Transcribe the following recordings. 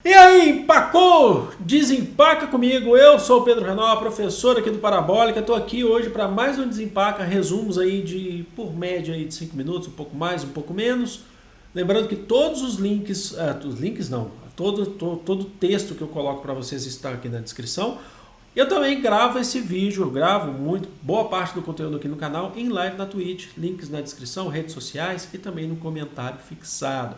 E aí, empacou? Desempaca comigo, eu sou o Pedro Renal, professor aqui do Parabólica, estou aqui hoje para mais um Desempaca, resumos aí de, por média aí de 5 minutos, um pouco mais, um pouco menos. Lembrando que todos os links, todo o texto que eu coloco para vocês está aqui na descrição. Eu também gravo esse vídeo, eu gravo boa parte do conteúdo aqui no canal em live na Twitch, links na descrição, redes sociais e também no comentário fixado.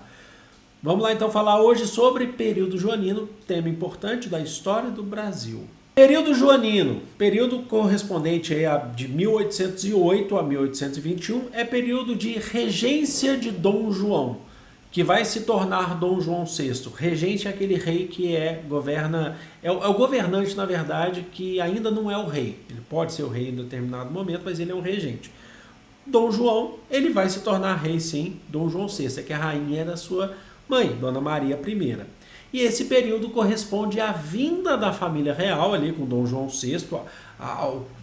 Vamos lá então falar hoje sobre período joanino, tema importante da história do Brasil. Período joanino, período correspondente de 1808 a 1821, é período de regência de Dom João, que vai se tornar Dom João VI. Regente é aquele rei que governa, é o governante, na verdade, que ainda não é o rei. Ele pode ser o rei em determinado momento, mas ele é um regente. Dom João, ele vai se tornar rei sim, Dom João VI, que a rainha era sua mãe, Dona Maria I. E esse período corresponde à vinda da família real, ali com Dom João VI,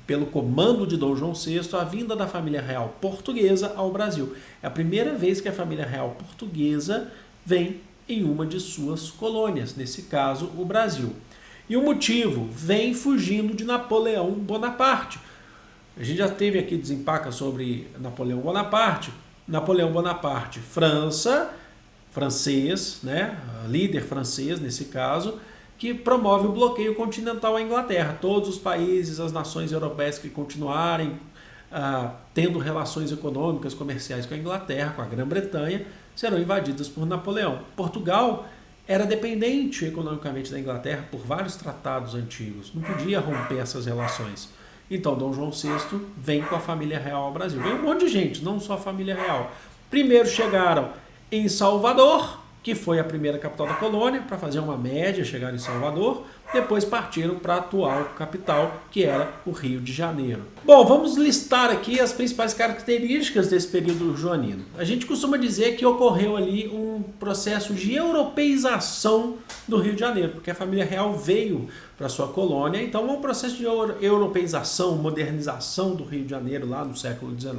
pelo comando de Dom João VI, a vinda da família real portuguesa ao Brasil. É a primeira vez que a família real portuguesa vem em uma de suas colônias, nesse caso o Brasil. E o motivo? Vem fugindo de Napoleão Bonaparte. A gente já teve aqui desempaca sobre Napoleão Bonaparte. Napoleão Bonaparte, francês, né, líder francês nesse caso, que promove o bloqueio continental à Inglaterra. Todos os países, as nações europeias que continuarem tendo relações econômicas, comerciais com a Inglaterra, com a Grã-Bretanha, serão invadidas por Napoleão. Portugal era dependente economicamente da Inglaterra por vários tratados antigos, não podia romper essas relações. Então Dom João VI vem com a família real ao Brasil. Vem um monte de gente, não só a família real. Primeiro chegaram em Salvador, que foi a primeira capital da colônia, para fazer uma média, chegaram em Salvador, depois partiram para a atual capital, que era o Rio de Janeiro. Bom, vamos listar aqui as principais características desse período joanino. A gente costuma dizer que ocorreu ali um processo de europeização do Rio de Janeiro, porque a família real veio para sua colônia, então é um processo de europeização, modernização do Rio de Janeiro lá no século XIX.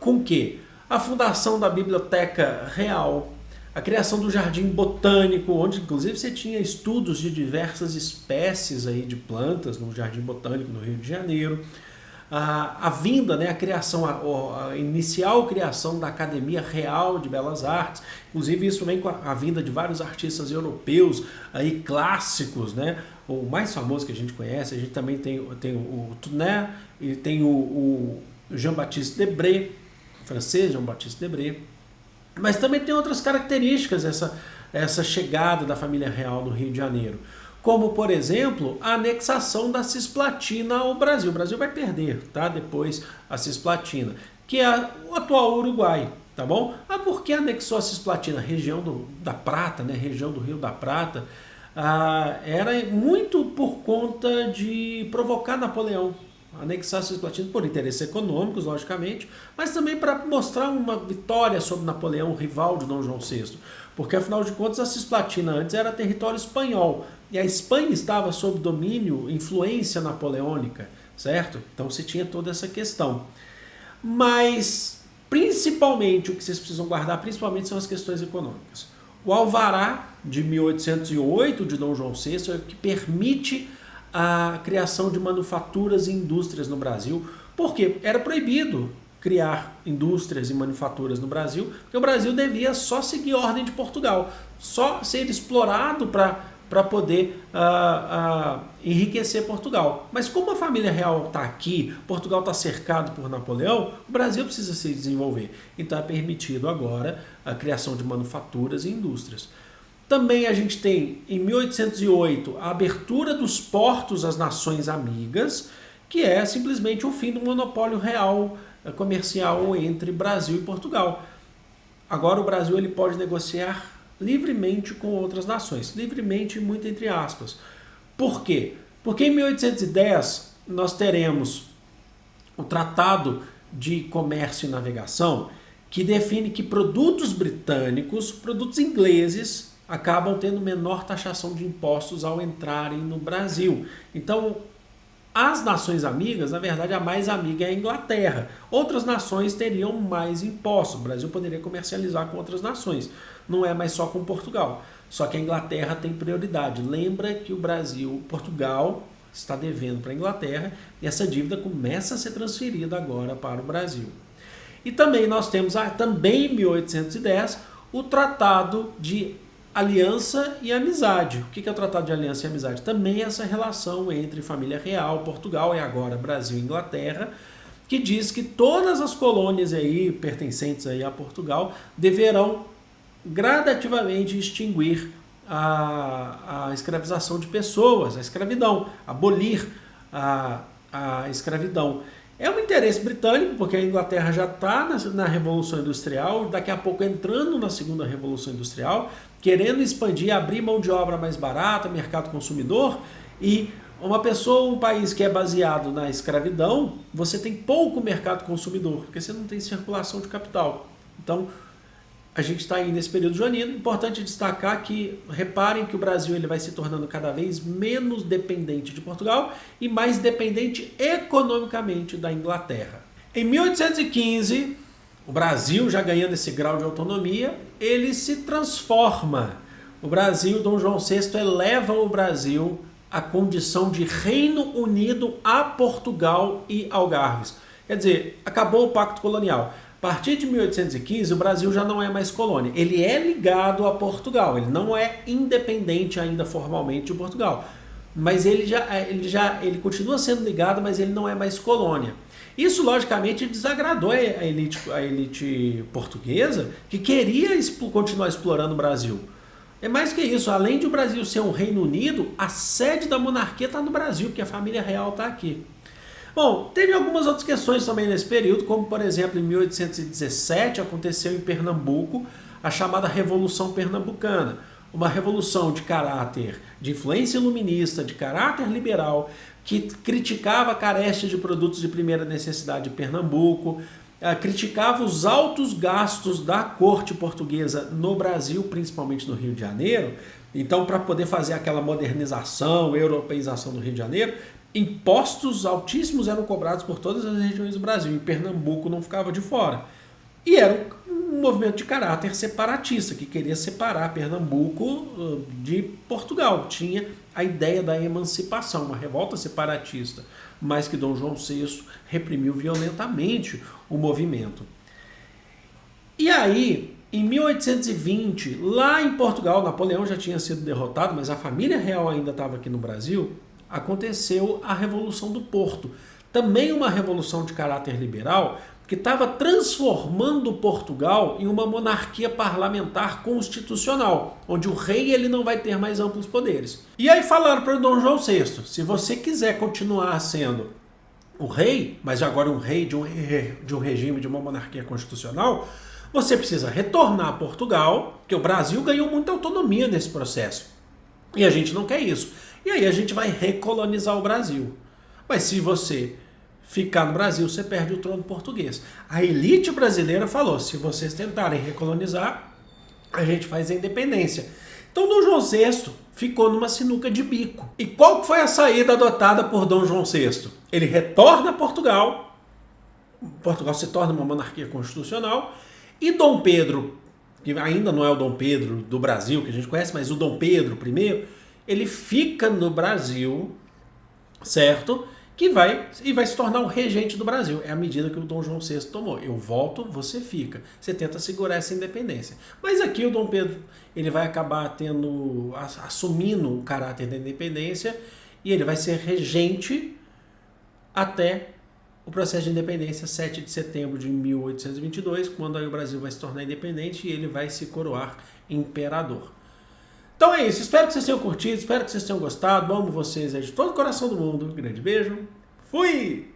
Com o quê? A fundação da Biblioteca Real, a criação do Jardim Botânico, onde inclusive você tinha estudos de diversas espécies aí de plantas no Jardim Botânico no Rio de Janeiro, a vinda, né, a criação, a inicial criação da Academia Real de Belas Artes, inclusive isso vem com a vinda de vários artistas europeus aí clássicos, né? O mais famoso que a gente conhece, a gente também tem o Tourneur e tem o Jean-Baptiste Debré, francês, Jean-Baptiste Debré, mas também tem outras características essa chegada da família real no Rio de Janeiro, como, por exemplo, a anexação da Cisplatina ao Brasil. O Brasil vai perder, tá? Depois a Cisplatina, que é o atual Uruguai, tá bom? Por que anexou a Cisplatina? Região da Prata, né? Região do Rio da Prata, era muito por conta de provocar Napoleão, anexar a Cisplatina por interesses econômicos, logicamente, mas também para mostrar uma vitória sobre Napoleão, rival de Dom João VI. Porque, afinal de contas, a Cisplatina antes era território espanhol, e a Espanha estava sob domínio, influência napoleônica, certo? Então se tinha toda essa questão. Mas, principalmente, o que vocês precisam guardar, principalmente, são as questões econômicas. O Alvará de 1808, de Dom João VI, é o que permite a criação de manufaturas e indústrias no Brasil, porque era proibido criar indústrias e manufaturas no Brasil, porque o Brasil devia só seguir a ordem de Portugal, só ser explorado para poder enriquecer Portugal. Mas como a família real está aqui, Portugal está cercado por Napoleão, o Brasil precisa se desenvolver. Então é permitido agora a criação de manufaturas e indústrias. Também a gente tem, em 1808, a abertura dos portos às nações amigas, que é simplesmente o fim do monopólio real comercial entre Brasil e Portugal. Agora o Brasil ele pode negociar livremente com outras nações, livremente muito entre aspas. Por quê? Porque em 1810 nós teremos o Tratado de Comércio e Navegação, que define que produtos britânicos, produtos ingleses, acabam tendo menor taxação de impostos ao entrarem no Brasil. Então, as nações amigas, na verdade, a mais amiga é a Inglaterra. Outras nações teriam mais impostos. O Brasil poderia comercializar com outras nações. Não é mais só com Portugal. Só que a Inglaterra tem prioridade. Lembra que Portugal está devendo para a Inglaterra e essa dívida começa a ser transferida agora para o Brasil. E também nós temos, também em 1810, o Tratado de Aliança e Amizade. O que é o Tratado de Aliança e Amizade? Também essa relação entre família real, Portugal e agora Brasil e Inglaterra, que diz que todas as colônias aí, pertencentes aí a Portugal deverão gradativamente extinguir a escravização de pessoas, a escravidão, abolir a escravidão. É um interesse britânico, porque a Inglaterra já está na Revolução Industrial, daqui a pouco entrando na Segunda Revolução Industrial, querendo expandir, abrir mão de obra mais barata, mercado consumidor, e um país que é baseado na escravidão, você tem pouco mercado consumidor, porque você não tem circulação de capital. Então, a gente está aí nesse período joanino. Importante destacar que, reparem que o Brasil ele vai se tornando cada vez menos dependente de Portugal e mais dependente economicamente da Inglaterra. Em 1815, o Brasil, já ganhando esse grau de autonomia, ele se transforma. O Brasil, Dom João VI eleva o Brasil à condição de Reino Unido a Portugal e Algarves. Quer dizer, acabou o Pacto Colonial. A partir de 1815, o Brasil já não é mais colônia. Ele é ligado a Portugal, ele não é independente ainda formalmente de Portugal. Mas ele continua sendo ligado, mas ele não é mais colônia. Isso, logicamente, desagradou a elite portuguesa, que queria continuar explorando o Brasil. É mais que isso, além de o Brasil ser um Reino Unido, a sede da monarquia está no Brasil, porque a família real está aqui. Bom, teve algumas outras questões também nesse período, como por exemplo em 1817 aconteceu em Pernambuco a chamada Revolução Pernambucana, uma revolução de caráter de influência iluminista, de caráter liberal, que criticava a carência de produtos de primeira necessidade de Pernambuco, criticava os altos gastos da corte portuguesa no Brasil, principalmente no Rio de Janeiro. Então, para poder fazer aquela modernização, europeização do Rio de Janeiro, impostos altíssimos eram cobrados por todas as regiões do Brasil, e Pernambuco não ficava de fora. E era um movimento de caráter separatista, que queria separar Pernambuco de Portugal. Tinha a ideia da emancipação, uma revolta separatista, mas que Dom João VI reprimiu violentamente o movimento. E aí, em 1820, lá em Portugal, Napoleão já tinha sido derrotado, mas a família real ainda estava aqui no Brasil, aconteceu a Revolução do Porto. Também uma revolução de caráter liberal que estava transformando Portugal em uma monarquia parlamentar constitucional, onde o rei ele não vai ter mais amplos poderes. E aí falaram para Dom João VI, se você quiser continuar sendo o rei, mas agora um rei de um regime de uma monarquia constitucional, você precisa retornar a Portugal, porque o Brasil ganhou muita autonomia nesse processo. E a gente não quer isso. E aí a gente vai recolonizar o Brasil. Mas se você ficar no Brasil, você perde o trono português. A elite brasileira falou, se vocês tentarem recolonizar, a gente faz a independência. Então Dom João VI ficou numa sinuca de bico. E qual foi a saída adotada por Dom João VI? Ele retorna a Portugal, Portugal se torna uma monarquia constitucional, e Dom Pedro, que ainda não é o Dom Pedro do Brasil que a gente conhece, mas o Dom Pedro I, ele fica no Brasil, certo? Que vai se tornar o regente do Brasil. É a medida que o Dom João VI tomou. Eu volto, você fica. Você tenta segurar essa independência. Mas aqui o Dom Pedro ele vai acabar assumindo o caráter da independência e ele vai ser regente até o processo de independência, 7 de setembro de 1822, quando aí o Brasil vai se tornar independente e ele vai se coroar imperador. Então é isso, espero que vocês tenham curtido, espero que vocês tenham gostado, amo vocês aí de todo o coração do mundo, um grande beijo, fui!